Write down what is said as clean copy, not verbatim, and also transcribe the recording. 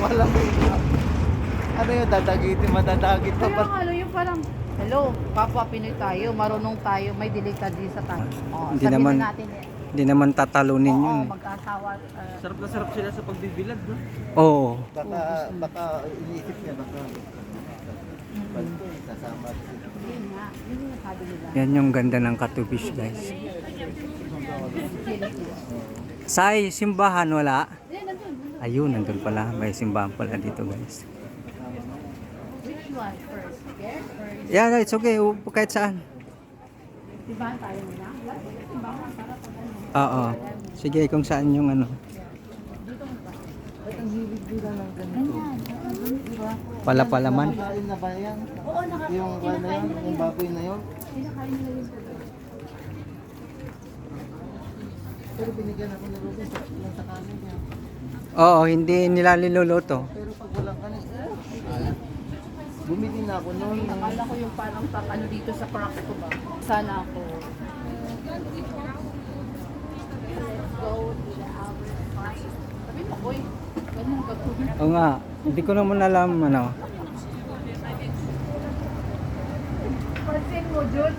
pala. Ano yung dadagitin, madadagit pa Kaya pa. nga, ano yung parang, hello, kapwa Pinoy tayo, marunong tayo, may delikadisa tayo. Oh, Hindi sabihin naman- na natin eh. Hindi naman tatalunin Oo, yun. mag-asawa. Sarap na sarap sila sa pagbibilad, no? Oo. Baka iniisip niya, baka palto, sasama. Yun nga, yun yung sabi nila. Yan yung ganda ng Katubish, guys. Say, simbahan wala? Ayun, nandun pala. May simbahan pala dito, guys. Which one first? Okay? First. Yeah, it's okay. Kahit saan. Dibahan tayo muna? Dibahan para pag ano. Oo. Sige, kung saan yung ano. Ba't ang hilig nila ng ganito? Diba? Pala-palaman. Kain na ba yan? Oo, Yung ano yan, yung baboy na yun? kinakain nila yun. Pero binigyan ako ni Ruben sa kanin niya. Oo, hindi nila niluluto. Pero pag walang kanin, bumili na ako noon. Akala ko yung parang pang ano dito sa crack ko ba? Sana ako. Sabi mo, boy, ganun ka po. Oo nga, hindi ko naman alam ano. Pansin mo, Jun.